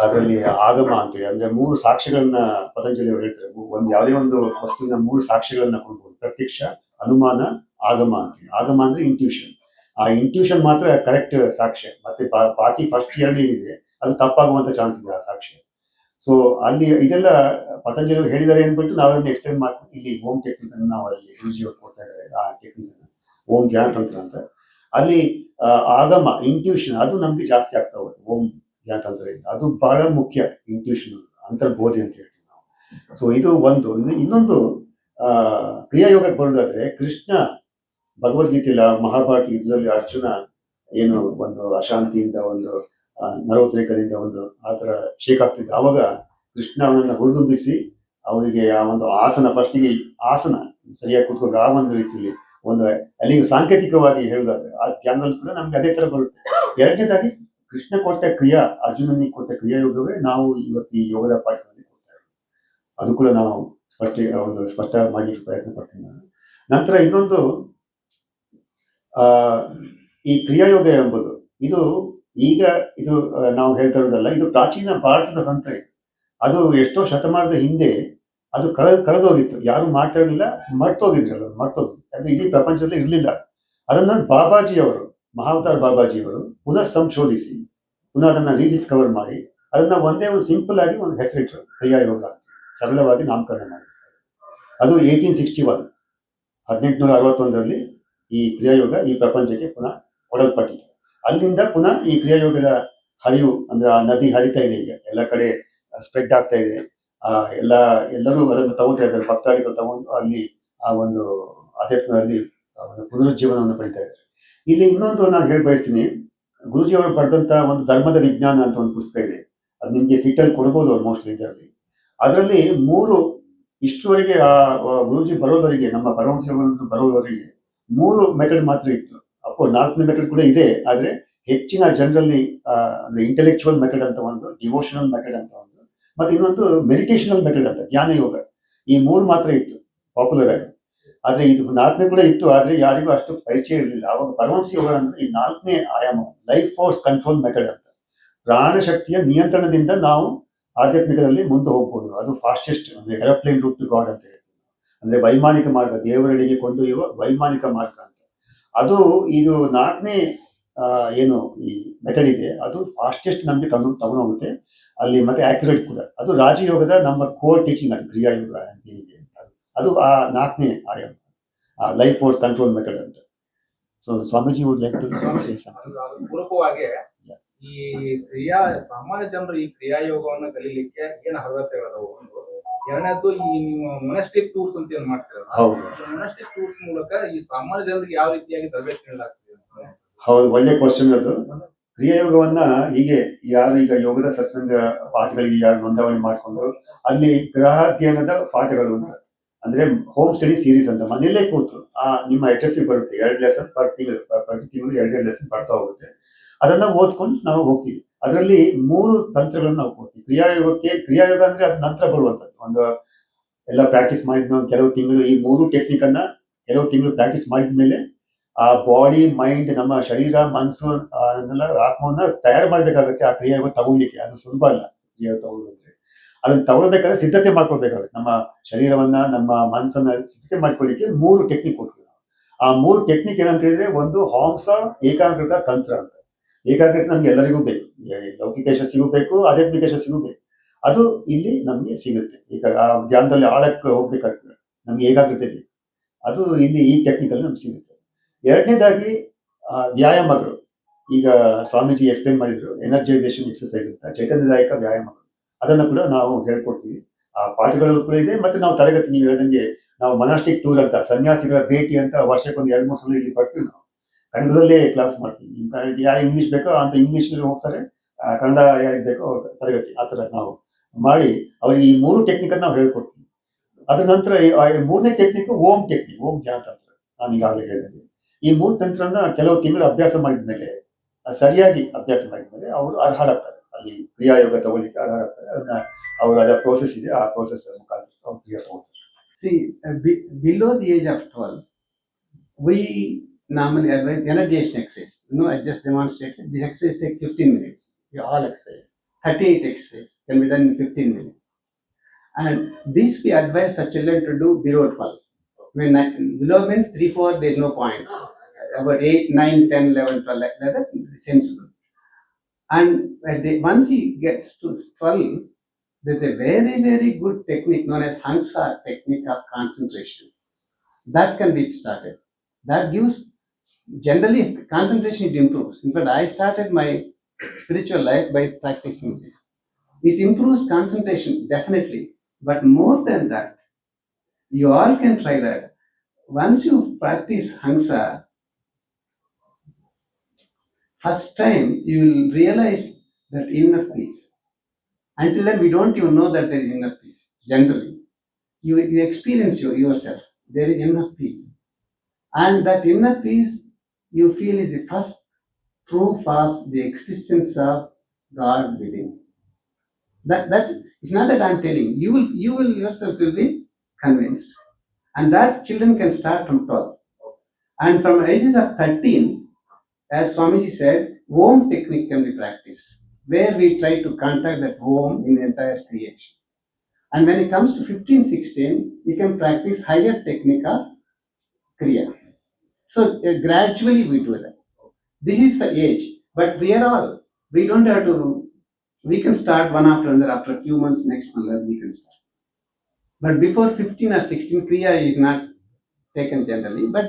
ಅದರಲ್ಲಿ ಆಗಮ ಅಂತೇಳಿ, ಅಂದ್ರೆ 3 ಸಾಕ್ಷ್ಯಗಳನ್ನ ಪತಂಜಲಿ ಅವರು ಹೇಳ್ತಾರೆ. ಯಾವುದೇ ಒಂದು ವಸ್ತುವಿನ 3 ಸಾಕ್ಷ್ಯಗಳನ್ನ ಕೊಡ್ಬೋದು: ಪ್ರತ್ಯಕ್ಷ, ಅನುಮಾನ, ಆಗಮ ಅಂತೇಳಿ. ಆಗಮ ಅಂದ್ರೆ ಇಂಟ್ಯೂಷನ್. ಆ ಇಂಟ್ಯೂಷನ್ ಮಾತ್ರ ಕರೆಕ್ಟ್ ಸಾಕ್ಷ್ಯ. ಮತ್ತೆ ಬಾಕಿ ಫಸ್ಟ್ 2 ಏನಿದೆ ಅದು ತಪ್ಪಾಗುವಂತ ಚಾನ್ಸ್ ಇದೆ ಆ ಸಾಕ್ಷ್ಯ. ಸೊ ಅಲ್ಲಿ ಇದೆಲ್ಲ ಪತಂಜಲಿ ಅವರು ಹೇಳಿದ್ದಾರೆ ಅಂದ್ಬಿಟ್ಟು ನಾವು ಅದನ್ನ ಎಕ್ಸ್ಪ್ಲೈನ್ ಮಾಡ್ಕೊಂಡು ಇಲ್ಲಿ ಓಂ ಟೆಕ್ನಿಕ್ ಅನ್ನು ನಾವು ಅಲ್ಲಿ ಗುರುಜಿ ಅವರು ಕೊಡ್ತಾ ಇದ್ದಾರೆ. ಆ ಟೆಕ್ನಿಕ್ ಅನ್ನು ಓಂ ಧ್ಯಾನ ತಂತ್ರ ಅಂತ. ಅಲ್ಲಿ ಆಗಮ ಇಂಟ್ಯೂಷನ್ ಅದು ನಮ್ಗೆ ಜಾಸ್ತಿ ಆಗ್ತಾ ಹೋಗುತ್ತೆ ಓಂ ಧ್ಯಾನತಂತ್ರದಿಂದ. ಅದು ಬಹಳ ಮುಖ್ಯ, ಇಂಟ್ಯೂಷನ್ ಅಂತರ್ಬೋಧಿ ಅಂತ ಹೇಳ್ತೀವಿ ನಾವು. ಸೊ ಇದು ಒಂದು. ಇನ್ನೊಂದು ಕ್ರಿಯಾಯೋಗಕ್ಕೆ ಬರೋದಾದ್ರೆ, ಕೃಷ್ಣ ಭಗವದ್ಗೀತೆಯಲ್ಲಿ ಮಹಾಭಾರತ ಯುದ್ಧದಲ್ಲಿ ಅರ್ಜುನ ಏನು ಒಂದು ಅಶಾಂತಿಯಿಂದ, ಒಂದು ನರೋದ್ರೇಕದಿಂದ ಒಂದು ಆ ಥರ ಶೇಕ್ ಆಗ್ತಿದ್ದ, ಆವಾಗ ಕೃಷ್ಣ ಅವನನ್ನು ಹುರಿದುಂಬಿಸಿ ಅವರಿಗೆ ಆ ಒಂದು ಆಸನ, ಫಸ್ಟಿಗೆ ಆಸನ ಸರಿಯಾಗಿ ಕೂತ್ಕೊಂಡು ಆ ಒಂದು ರೀತಿಯಲ್ಲಿ ಒಂದು ಅಲ್ಲಿಗೆ ಸಾಂಕೇತಿಕವಾಗಿ ಹೇಳೋದಾದ್ರೆ ಆ ಧ್ಯಾನದಲ್ಲಿ ಕೂಡ ನಮ್ಗೆ ಅದೇ ತರ ಬರುತ್ತೆ. ಎರಡನೇದಾಗಿ ಕೃಷ್ಣ ಕೊಟ್ಟ ಕ್ರಿಯಾ, ಅರ್ಜುನನಿಗೆ ಕೊಟ್ಟ ಕ್ರಿಯಾಯೋಗವೇ ನಾವು ಇವತ್ತು ಈ ಯೋಗದ ಪಾಠಗಳಲ್ಲಿ ಕೊಡ್ತಾ ಇರೋದು. ಅದು ಕೂಡ ನಾವು ಸ್ಪಷ್ಟ ಮಾಡಲಿಕ್ಕೆ ಪ್ರಯತ್ನ ಪಡ್ತೀನಿ ನಾನು. ನಂತರ ಇನ್ನೊಂದು ಈ ಕ್ರಿಯಾಯೋಗ ಎಂಬುದು ಇದು ನಾವು ಹೇಳ್ತಾ ಇರೋದಲ್ಲ, ಇದು ಪ್ರಾಚೀನ ಭಾರತದ ತಂತ್ರ. ಅದು ಎಷ್ಟೋ ಶತಮಾನದ ಹಿಂದೆ ಅದು ಕಳೆದೋಗಿತ್ತು, ಯಾರು ಮಾಡ್ತಾ ಇರಲಿಲ್ಲ, ಮರ್ತೋಗಿದ್ರು. ಅದು ಇಡೀ ಪ್ರಪಂಚದಲ್ಲಿ ಇರಲಿಲ್ಲ. ಅದನ್ನ ಬಾಬಾಜಿಯವರು, ಮಹಾವತಾರ್ ಬಾಬಾಜಿಯವರು ಪುನಃ ಸಂಶೋಧಿಸಿ ಪುನಃ ಅದನ್ನ ರೀಡಿಸ್ಕವರ್ ಮಾಡಿ ಅದನ್ನ ಒಂದೇ ಒಂದು ಸಿಂಪಲ್ ಆಗಿ ಒಂದು ಹೆಸರಿಟ್ಟರು, ಕ್ರಿಯಾಯೋಗ ಅಂತ ಸರಳವಾಗಿ ನಾಮಕರಣ ಮಾಡಿ. ಅದು 1861ರಲ್ಲಿ ಈ ಕ್ರಿಯಾಯೋಗ ಈ ಪ್ರಪಂಚಕ್ಕೆ ಪುನಃ ಕೊಡಲ್ಪಟ್ಟಿತು. ಅಲ್ಲಿಂದ ಪುನಃ ಈ ಕ್ರಿಯಾಯೋಗದ ಹರಿವು, ಅಂದ್ರೆ ಆ ನದಿ ಹರಿತಾ ಇದೆ, ಈಗ ಎಲ್ಲ ಕಡೆ ಸ್ಪ್ರೆಡ್ ಆಗ್ತಾ ಇದೆ. ಎಲ್ಲರೂ ಅದನ್ನು ತಗೋತಾ ಇದ್ದಾರೆ, ಭಕ್ತಾದಿಗಳು ತಗೊಂಡು ಅಲ್ಲಿ ಆ ಒಂದು ಆಧ್ಯಾತ್ಮದಲ್ಲಿ ಒಂದು ಪುನರುಜ್ಜೀವನವನ್ನು ಪಡಿತಾ ಇದ್ದಾರೆ. ಇಲ್ಲಿ ಇನ್ನೊಂದು ನಾನು ಹೇಳಿ ಬಯಸ್ತೀನಿ, ಗುರುಜಿ ಅವರು ಬರೆದಂತ ಒಂದು ಧರ್ಮದ ವಿಜ್ಞಾನ ಅಂತ ಒಂದು ಪುಸ್ತಕ ಇದೆ. ಅದು ನಿಮ್ಗೆ ಕಿಟ್ಟಲ್ಲಿ ಕೊಡ್ಬೋದು ಅವ್ರು ಮೋಸ್ಟ್ಲಿ ಇದರಲ್ಲಿ. ಅದರಲ್ಲಿ ಇಷ್ಟುವರೆಗೆ ಆ ಗುರುಜಿ ಬರೋದವರಿಗೆ, ನಮ್ಮ ಪರಮಹಂಸರು ಬರೋದವರಿಗೆ 3 ಮೆಥಡ್ ಮಾತ್ರ ಇತ್ತು. ಅಫ್ಕೋರ್ಸ್ 4ನೇ ಮೆಥಡ್ ಕೂಡ ಇದೆ, ಆದ್ರೆ ಹೆಚ್ಚಿನ ಜನರಲ್ಲಿ ಅಂದ್ರೆ ಇಂಟೆಲೆಕ್ಚುವಲ್ ಮೆಥಡ್ ಅಂತ ಒಂದು, ಡಿವೋಷನಲ್ ಮೆಥಡ್ ಅಂತ ಒಂದು, ಮತ್ತೆ ಇನ್ನೊಂದು ಮೆಡಿಟೇಷನಲ್ ಮೆಥಡ್ ಅಂತ ಜ್ಞಾನ ಯೋಗ. ಈ 3 ಮಾತ್ರ ಇತ್ತು ಪಾಪ್ಯುಲರ್ ಆಗಿ. ಆದ್ರೆ ಇದು 4ನೇ ಕೂಡ ಇತ್ತು, ಆದ್ರೆ ಯಾರಿಗೂ ಅಷ್ಟು ಪರಿಚಯ ಇರಲಿಲ್ಲ. ಅವಾಗ ಪರಮಹಂಸ ಯೋಗ ಅಂದ್ರೆ ಈ 4ನೇ ಆಯಾಮ, ಲೈಫ್ ಫೋರ್ಸ್ ಕಂಟ್ರೋಲ್ ಮೆಥಡ್ ಅಂತ. ಪ್ರಾಣ ಶಕ್ತಿಯ ನಿಯಂತ್ರಣದಿಂದ ನಾವು ಆಧ್ಯಾತ್ಮಿಕದಲ್ಲಿ ಮುಂದೆ ಹೋಗ್ಬೋದು. ಅದು ಫಾಸ್ಟೆಸ್ಟ್, ಅಂದ್ರೆ ಏರೋಪ್ಲೇನ್ ರೂಟ್ ಟು ಗಾಡ್ ಅಂತ ಹೇಳ್ತೀವಿ. ಅಂದ್ರೆ ವೈಮಾನಿಕ ಮಾರ್ಗ, ದೇವರೆಡೆಗೆ ಕೊಂಡೊಯ್ಯುವ ವೈಮಾನಿಕ ಮಾರ್ಗ ಅಂತ. ಅದು ಇದು 4ನೇ ಏನು ಈ ಮೆಥಡ್ ಇದೆ, ಅದು ಫಾಸ್ಟೆಸ್ಟ್ ನಮಗೆ ತಗೊಂಡೋಗುತ್ತೆ ಅಲ್ಲಿ, ಮತ್ತೆ ಆಕ್ಯುರೇಟ್ ಕೂಡ. ಅದು ರಾಜಯೋಗದ ನಮ್ಮ ಕೋರ್ ಟೀಚಿಂಗ್, ಅದು ಕ್ರಿಯಾಯೋಗ ಅಂತ ಏನಿದೆ ಅದು ಆ 4ನೇ ಆಯಾಮ, ಲೈಫ್ ಫೋರ್ಸ್ ಕಂಟ್ರೋಲ್ ಮೆಥಡ್ ಅಂತ. So Swamiji would like to say something. ಪೂರಕವಾಗಿ ಈ ಸಾಮಾನ್ಯ ಜನರು ಈ ಕ್ರಿಯಾಯೋಗವನ್ನು ಕಲೀಲಿಕ್ಕೆ ಏನು ಅರ್ಹತೆಗಳದಾವು? ಒಂದು, ಎರಡನೇದ್ದು ಈ ನೀವು ಮೊನಾಸ್ಟಿಕ್ ಟೂರ್ಸ್ ಅಂತ ಏನ್ ಮಾಡ್ತೀರಲ್ಲ, ಮೊನಾಸ್ಟಿಕ್ ಟೂರ್ಸ್ ಮೂಲಕ ಈ ಸಾಮಾನ್ಯ ಜನರಿಗೆ ಯಾವ ರೀತಿಯಾಗಿ ತರಬೇತಿ ನೀಡಲಾಗ್ತದೆ? ಹೌದು, ಒಳ್ಳೆ ಕ್ವಶನ್ ಅದು. ಕ್ರಿಯಾಯೋಗವನ್ನ ಹೀಗೆ ಯಾರು ಈಗ ಯೋಗದ ಸತ್ಸಂಗ ಪಾಠಗಳಿಗೆ ಯಾರು ನೋಂದಾವಣಿ ಮಾಡಿಕೊಂಡು ಅಲ್ಲಿ ಗ್ರಹಾಧ್ಯಯನದ ಪಾಠಗಳು ಅಂತ, ಅಂದ್ರೆ ಹೋಮ್ ಸ್ಟಡಿ ಸೀರೀಸ್ ಅಂತ, ಮನೆಯಲ್ಲೇ ಕೂತು ನಿಮ್ಮ ಅಡ್ರೆಸ್ ಬರುತ್ತೆ 2 ಲೆಸನ್ ಪ್ರತಿ ತಿಂಗಳು 2 ಲೆಸನ್ ಬರ್ತಾ ಹೋಗುತ್ತೆ. ಅದನ್ನ ಓದ್ಕೊಂಡು ನಾವು ಹೋಗ್ತೀವಿ. ಅದರಲ್ಲಿ 3 ತಂತ್ರಗಳನ್ನ ನಾವು ಕೊಡ್ತೀವಿ ಕ್ರಿಯಾಯೋಗ ಅಂದ್ರೆ ಅದು ನಂತರ ಬರುವಂತದ್ದು. ಒಂದು ಎಲ್ಲ ಪ್ರಾಕ್ಟೀಸ್ ಮಾಡಿದ ಕೆಲವು ತಿಂಗಳು ಈ 3 ಟೆಕ್ನಿಕ್ ಅನ್ನ ಕೆಲವು ತಿಂಗಳು ಪ್ರಾಕ್ಟೀಸ್ ಮಾಡಿದ್ಮೇಲೆ ಆ ಬಾಡಿ, ಮೈಂಡ್, ನಮ್ಮ ಶರೀರ, ಮನಸ್ಸು, ಆತ್ಮವನ್ನ ತಯಾರು ಮಾಡ್ಬೇಕಾಗುತ್ತೆ ಆ ಕ್ರಿಯಾಯೋಗ ತಗೊಳ್ಳಿಕ್ಕೆ. ಅದು ಸುಲಭ ಅಲ್ಲ ಕ್ರಿಯಾಯೋಗ ತಗೊಳ್ಳೋದ್ರೆ. ಅದನ್ನ ತಗೊಳ್ಬೇಕಾದ್ರೆ ಸಿದ್ಧತೆ ಮಾಡ್ಕೊಳ್ಬೇಕಾಗುತ್ತೆ. ನಮ್ಮ ಶರೀರವನ್ನ, ನಮ್ಮ ಮನಸ್ಸನ್ನ ಸಿದ್ಧತೆ ಮಾಡ್ಕೊಳ್ಳಿಕ್ಕೆ 3 ಟೆಕ್ನಿಕ್ ಕೊಡ್ತೀವಿ ನಾವು. ಆ 3 ಟೆಕ್ನಿಕ್ ಏನಂತ ಹೇಳಿದ್ರೆ, ಒಂದು ಹಾಂಸ ಏಕಾಗ್ರತಾ ತಂತ್ರ ಅಂತ. ಏಕಾಗ್ರತೆ ನಮ್ಗೆ ಎಲ್ಲರಿಗೂ ಬೇಕು, ಲೌಕಿಕ ಯಶಸ್ಸಿಗೂ ಬೇಕು, ಆಧ್ಯಾತ್ಮಿಕ ಯಶಸ್ಸಿಗೂ ಬೇಕು. ಅದು ಇಲ್ಲಿ ನಮ್ಗೆ ಸಿಗುತ್ತೆ. ಈಗ ಆ ಧ್ಯಾನದಲ್ಲಿ ಆಳಕ್ಕೆ ಹೋಗ್ಬೇಕಾಗ್ತದೆ, ನಮ್ಗೆ ಏಕಾಗ್ರತೆ ಬೇಕು. ಅದು ಇಲ್ಲಿ ಈ ಟೆಕ್ನಿಕಲ್ಲಿ ನಮ್ಗೆ ಸಿಗುತ್ತೆ. ಎರಡನೇದಾಗಿ ವ್ಯಾಯಾಮಗಳು. ಈಗ ಸ್ವಾಮೀಜಿ ಎಕ್ಸ್ಪ್ಲೇನ್ ಮಾಡಿದ್ರು, ಎನರ್ಜೈಸೇಷನ್ ಎಕ್ಸರ್ಸೈಸ್ ಅಂತ, ಚೈತನ್ಯದಾಯಕ ವ್ಯಾಯಾಮಗಳು. ಅದನ್ನು ಕೂಡ ನಾವು ಹೇಳ್ಕೊಡ್ತೀವಿ. ಆ ಪಾಠಗಳಲ್ಲೂ ಕೂಡ ಇದೆ. ಮತ್ತೆ ನಾವು ತರಗತಿ, ನೀವು ಹೇಳಿದಂಗೆ ನಾವು ಮೊನಾಸ್ಟಿಕ್ ಟೂರ್ ಅಂತ, ಸನ್ಯಾಸಿಗಳ ಭೇಟಿ ಅಂತ ವರ್ಷಕ್ಕೊಂದು 2-3 ಸಲ ಇಲ್ಲಿ ಬರ್ತೀವಿ. ನಾವು ಕನ್ನಡದಲ್ಲೇ ಕ್ಲಾಸ್ ಮಾಡ್ತೀವಿ. ಯಾರು ಇಂಗ್ಲಿಷ್ ಬೇಕೋ ಅಂತ ಇಂಗ್ಲಿಷ್ ಹೋಗ್ತಾರೆ, ಕನ್ನಡ ಯಾರಿಗೆ ಬೇಕೋ ತರಗತಿ, ಆ ಥರ ನಾವು ಮಾಡಿ ಅವ್ರಿಗೆ ಈ 3 ಟೆಕ್ನಿಕ್ ನಾವು ಹೇಳ್ಕೊಡ್ತೀವಿ. ಅದ್ರ ನಂತರ 3ನೇ ಟೆಕ್ನಿಕ್ ಓಂ ಟೆಕ್ನಿಕ್, ಓಂ ಧ್ಯಾನ ತಂತ್ರ. ನಾನು ಈಗಾಗಲೇ ಹೇಳಿದೆ, ಈ 3 ತಂತ್ರನ ಕೆಲವು ತಿಂಗಳು ಅಭ್ಯಾಸ ಮಾಡಿದ್ಮೇಲೆ, ಸರಿಯಾಗಿ ಅಭ್ಯಾಸ ಮಾಡಿದ್ಮೇಲೆ ಅವರು ಅರ್ಹರಾಗ್ತಾರೆ, ಅಲ್ಲಿ ಕ್ರಿಯಾಯೋಗ ತಗೊಳ್ಳಿಕ್ಕೆ ಅರ್ಹರಾಗ್ತಾರೆ. ಅದನ್ನ ಅದರ ಪ್ರೋಸೆಸ್ ಇದೆ, ಆ ಪ್ರೋಸೆಸ್ ಮುಖಾಂತರ ಅವ್ರು ಕ್ರಿಯಾ ತಗೊಳ್ತಾರೆ. See, below the age of 12, we normally advise energization exercise. I just demonstrated. This exercise takes 15 minutes. All exercise. 38 exercise can be done in 15 minutes. And this we advise for children to do below 12. Below means 3, 4, there is no point. About 8, 9, 10, 11, 12, like that, sensible. And once he gets to 12, there's a very, very good technique known as Hansa technique of concentration. That can be started. That gives generally concentration it improves. In fact, I started my spiritual life by practicing this. It improves concentration definitely, but more than that, you all can try that. Once you practice Hangsa, first time you will realize that inner peace. Until then, we don't even know that there is inner peace. Generally, you experience yourself. There is inner peace, and that inner peace you feel is the first proof of the existence of God within. That is not that I'm telling you will yourself will be convinced, and that children can start from 12, and from ages of 13, as Swamiji said, Om technique can be practiced, where we try to contact that Om in the entire creation. And when it comes to 15, 16, you can practice higher technique of Kriya. So gradually we do that. This is for age, but we don't have to, we can start one after another. After a few months, next month we can start. But before 15 or 16, Kriya is not taken generally, but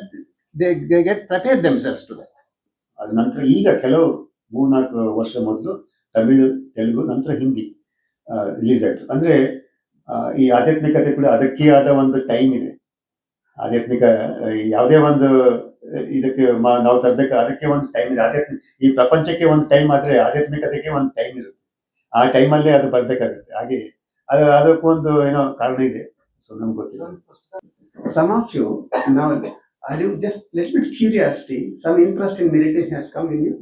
they get prepared themselves to that. ಅದ ನಂತರ ಈಗ ಕೆಲವು 3-4 ವರ್ಷ ಮೊದಲು ತಮಿಳು, ತೆಲುಗು, ನಂತರ Hindi release ಆಯಿತು. ಅಂದರೆ ಈ ಆಧ್ಯಾತ್ಮಿಕತೆ ಕೂಡ ಅದಕ್ಕೆ ಆದ ಒಂದು ಟೈಮ್ ಇದೆ. ಆಧ್ಯಾತ್ಮಿಕ ಯಾವುದೇ ಒಂದು ಇದಕ್ಕೆ ನಾವು ತರಬೇಕು, ಅದಕ್ಕೆ ಒಂದು ಟೈಮ್ ಇದೆ. ಈ ಪ್ರಪಂಚಕ್ಕೆ ಒಂದು ಟೈಮ್ ಆದರೆ ಆಧ್ಯಾತ್ಮಿಕತೆಗೆ ಒಂದು ಟೈಮ್ ಇರುತ್ತೆ. ಆ ಟೈಮಲ್ಲೇ ಅದು ಬರಬೇಕಾಗುತ್ತೆ. ಹಾಗೆ ಅದಕ್ಕೊಂದು ಏನೋ ಕಾರಣ ಇದೆ. ಸೊ ನಮ್ಗೆ ಗೊತ್ತಿಲ್ಲ. Some of you now, are you just little bit curiosity, some interest in meditation has come in you?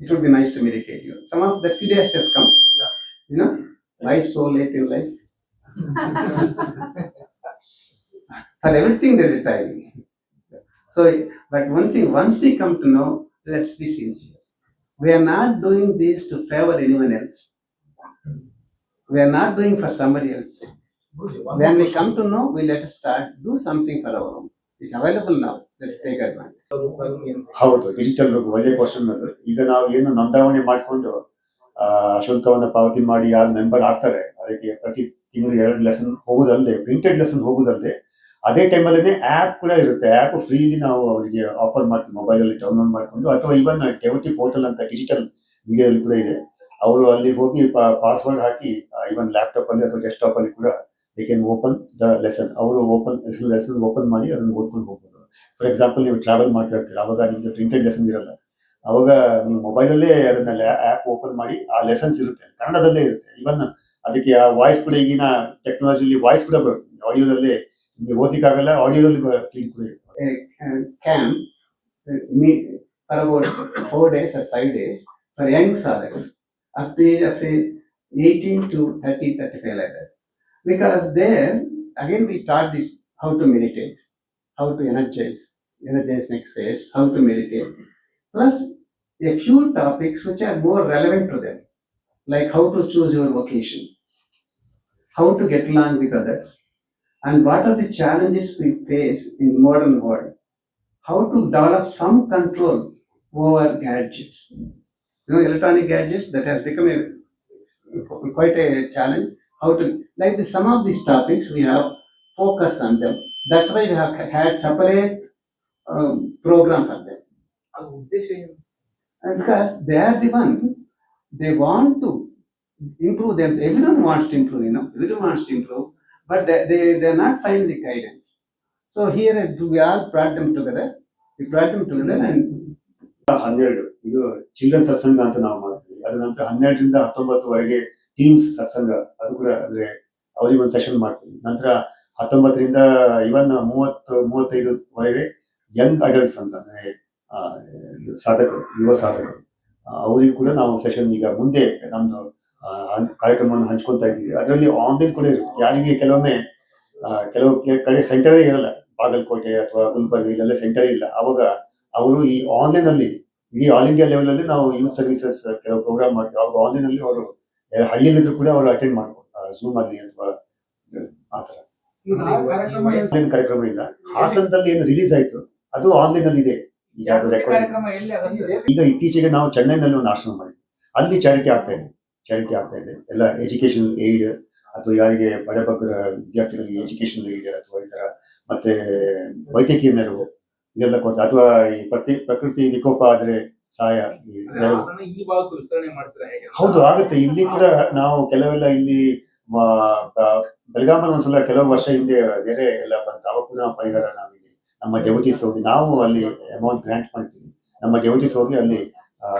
It would be nice to meditate you. Some of that curiosity has come. Yeah. You know, why so late in life? For everything there is a timing. So, but one thing, once we come to know, let's be sincere. We are not doing this to favor anyone else. We are not doing for somebody else. Guruji, one When more we come to know, we let us start, do something for our own. It's available now. Let's take advantage. ಹೌದು, digital ಒಳ್ಳೆ question ಅದು. ಈಗ ನಾವು ಏನು ನೋಂದಾವಣೆ ಮಾಡಿಕೊಂಡು ಶುಲ್ಕವನ್ನು ಪಾವತಿ ಮಾಡಿ ಯಾರು ಮೆಂಬರ್ ಆಗ್ತಾರೆ, ಅದಕ್ಕೆ ಪ್ರತಿ ತಿಂಗಳು 2 ಲೆಸನ್ ಹೋಗೋದಲ್ಲದೆ, ಪ್ರಿಂಟೆಡ್ ಲೆಸನ್ ಹೋಗೋದಲ್ಲದೆ, ಅದೇ ಟೈಮಲ್ಲೇ ಆ್ಯಪ್ ಕೂಡ ಇರುತ್ತೆ. ಆ್ಯಪ್ ಫ್ರೀಲಿ ನಾವು ಅವರಿಗೆ ಆಫರ್ ಮಾಡ್ತೀವಿ, ಮೊಬೈಲಲ್ಲಿ ಡೌನ್ಲೋಡ್ ಮಾಡಿಕೊಂಡು, ಅಥವಾ ಇವನ್ ಡೆವೋಟಿ ಪೋರ್ಟಲ್ ಅಂತ ಡಿಜಿಟಲ್ ಮೀಡಿಯಾದಲ್ಲಿ ಕೂಡ ಇದೆ. ಅವರು ಅಲ್ಲಿ ಹೋಗಿ ಪಾಸ್ವರ್ಡ್ ಹಾಕಿ ಇವನ್ ಲ್ಯಾಪ್ಟಾಪಲ್ಲಿ ಅಥವಾ ಡೆಸ್ಕ್ಟಾಪಲ್ಲಿ ಕೂಡ they can open the lesson. ಅವರು ಲೆಸನ್ ಓಪನ್ ಮಾಡಿ ಅದನ್ನು ಓದ್ಕೊಂಡು ಹೋಗ್ಬೋದು. ಫಾರ್ ಎಕ್ಸಾಂಪಲ್, ನೀವು ಟ್ರಾವೆಲ್ ಮಾಡ್ತಾ ಇರ್ತೀರ, ಅವಾಗ ನಿಮ್ಗೆ ಪ್ರಿಂಟೆಡ್ ಲೆಸನ್ ಇರಲ್ಲ. ಅವಾಗ ನೀವು ಮೊಬೈಲಲ್ಲೇ ಅದನ್ನ ಆ್ಯಪ್ ಓಪನ್ ಮಾಡಿ ಆ ಲೆಸನ್ಸ್ ಇರುತ್ತೆ, ಕನ್ನಡದಲ್ಲೇ ಇರುತ್ತೆ. ಇವನ್ ಅದಕ್ಕೆ ಆ ವಾಯ್ಸ್ ಕೂಡ, ಈಗಿನ ಟೆಕ್ನಾಲಜಿಲಿ ವಾಯ್ಸ್ ಕೂಡ ಬರುತ್ತೆ. ಆಡಿಯೋದಲ್ಲೇ ನಿಮಗೆ ಓದಲಿಕ್ಕಾಗಲ್ಲ, ಆಡಿಯೋದಲ್ಲಿ ಫೀಡ್ ಕೂಡ ಇರುತ್ತೆ. Camp meet for about 4 days or 5 days for young sadhaks up to age of say 18 to 30, 35 like that. Because there again we taught this how to meditate, how to energize next phase, how to meditate, plus a few topics which are more relevant to them, like how to choose your vocation, how to get along with others, and what are the challenges we face in the modern world, how to develop some control over gadgets. You know, electronic gadgets, that has become quite a challenge. How to, like some of these topics we have focused on them. That's why we have had separate program for them. ಅದು ಉದ್ದೇಶ ಏನು? And because they are the one, they want to improve them. Everyone wants to improve, you know, everyone wants to improve, but they are not finding the guidance. So here we all brought them together. We brought them together and 12 ಇದು children ಸತ್ಸಂಗ ಅಂತ ನಾವು ಮಾಡ್ತೀವಿ. ಅದ ನಂತರ 12ರಿಂದ 19ವರೆಗೆ teens ಸತ್ಸಂಗ, ಅದು ಕೂಡ ಅಂದ್ರೆ ಅವ್ರಿಗೆ ಒಂದು ಸೆಷನ್ ಮಾಡ್ತೀವಿ. ನಂತರ 19ರಿಂದ ಇವನ್ 30-35ವರೆಗೆ ಯಂಗ್ ಅಡಲ್ಟ್ಸ್ ಅಂತ, ಅಂದ್ರೆ ಸಾಧಕರು, ಯುವ ಸಾಧಕರು, ಅವರಿಗೂ ಕೂಡ ನಾವು ಸೆಷನ್ ಈಗ ಮುಂದೆ ನಮ್ದು ಕಾರ್ಯಕ್ರಮವನ್ನು ಹಂಚ್ಕೊತಾ ಇದ್ದೀವಿ. ಅದರಲ್ಲಿ ಆನ್ಲೈನ್ ಕೂಡ ಇರುತ್ತೆ. ಯಾರಿಗೆ ಕೆಲವೊಮ್ಮೆ ಕೆಲವು ಕಡೆ ಸೆಂಟರೇ ಇರಲ್ಲ, ಬಾಗಲಕೋಟೆ ಅಥವಾ ಗುಲ್ಬರ್ಗ ಇಲ್ಲೆಲ್ಲ ಸೆಂಟರೇ ಇಲ್ಲ, ಅವಾಗ ಅವರು ಈ ಆನ್ಲೈನ್ ಅಲ್ಲಿ, ಇಡೀ ಆಲ್ ಇಂಡಿಯಾ ಲೆವೆಲ್ ಅಲ್ಲಿ ನಾವು ಯೂತ್ ಸರ್ವಿಸಸ್ ಕೆಲವು ಪ್ರೋಗ್ರಾಮ್ ಮಾಡ್ತೀವಿ. ಅವಾಗ ಆನ್ಲೈನ್ ಅಲ್ಲಿ ಅವರು ಹಳ್ಳಿಯಲ್ಲಿದ್ರು ಕೂಡ ಅವರು ಅಟೆಂಡ್ ಮಾಡ್ಬೋದು, ಝೂಮ್ ಅಲ್ಲಿ ಅಥವಾ ಆತರ. ಆನ್ಲೈನ್ ಕಾರ್ಯಕ್ರಮ ಇಲ್ಲ. ಹಾಸನದಲ್ಲಿ ಏನು ರಿಲೀಸ್ ಆಯ್ತು ಅದು ಆನ್ಲೈನ್ ಅಲ್ಲಿ ಇದೆ. ಈಗ ಅದು ರೆಕಾರ್ಡ್. ಕಾರ್ಯಕ್ರಮ ಎಲ್ಲಿ ಆಗುತ್ತೆ? ಈಗ ಇತ್ತೀಚೆಗೆ ನಾವು ಚೆನ್ನೈನಲ್ಲಿ ಒಂದು ಆಶ್ರಮ ಮಾಡಿದ್ವಿ, ಅಲ್ಲಿ ಚಾರಿಟಿ ಆಗ್ತಾ ಇದೆ. ಎಲ್ಲ ಎಜುಕೇಶನಲ್ ಏಡ್, ಅಥವಾ ಯಾರಿಗೆ ಬಡಬಗ್ಗರ ವಿದ್ಯಾರ್ಥಿಗಳಿಗೆ ಎಜುಕೇಶನಲ್ ಏಡ್ ಅಥವಾ ಈ ತರ, ಮತ್ತೆ ವೈದ್ಯಕೀಯ ನೆರವು, ಇದೆಲ್ಲ ಕೊಡ್ತಾರೆ. ಅಥವಾ ಈ ಪ್ರಕೃತಿ ವಿಕೋಪ ಆದ್ರೆ ಸಹಾಯ ಈ ಅಂದ್ರೆ ನೆರವು. ಅದನ್ನ ಈ ಭಾಗಕ್ಕೆ ವಿಸ್ತರಣೆ ಮಾಡ್ತೀರಾ ಹೇಗೆ? ಹೌದು, ಆಗುತ್ತೆ. ಇಲ್ಲಿ ಕೂಡ ನಾವು ಕೆಲವೆಲ್ಲ ಇಲ್ಲಿ ಬೆಳಗಾಮಲ್ಲಿ ಒಂದ್ಸಲ ಕೆಲವು ವರ್ಷ ಹಿಂದೆ ನೆರೆ ಎಲ್ಲ ಬಂತು. ಅವಾಗ ಕೂಡ ಪರಿಹಾರ ನಾವಿಲ್ಲಿ ನಮ್ಮ ಡೆವಟಿಸ್ ಹೋಗಿ ನಾವು ಅಲ್ಲಿ ಅಮೌಂಟ್ ಗ್ರಾಂಟ್ ಮಾಡ್ತೀವಿ. ನಮ್ಮ ಡೆವಟಿಸ್ ಹೋಗಿ ಅಲ್ಲಿ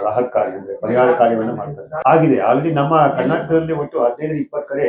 ರಾಹತ್ ಕಾರ್ಯ ಅಂದ್ರೆ ಪರಿಹಾರ ಕಾರ್ಯವನ್ನ ಮಾಡ್ತಾರೆ. ಆಗಿದೆ ಆಲ್ರೆಡಿ ನಮ್ಮ ಕರ್ನಾಟಕದಲ್ಲಿ ಒಟ್ಟು 15-20 ಕಡೆ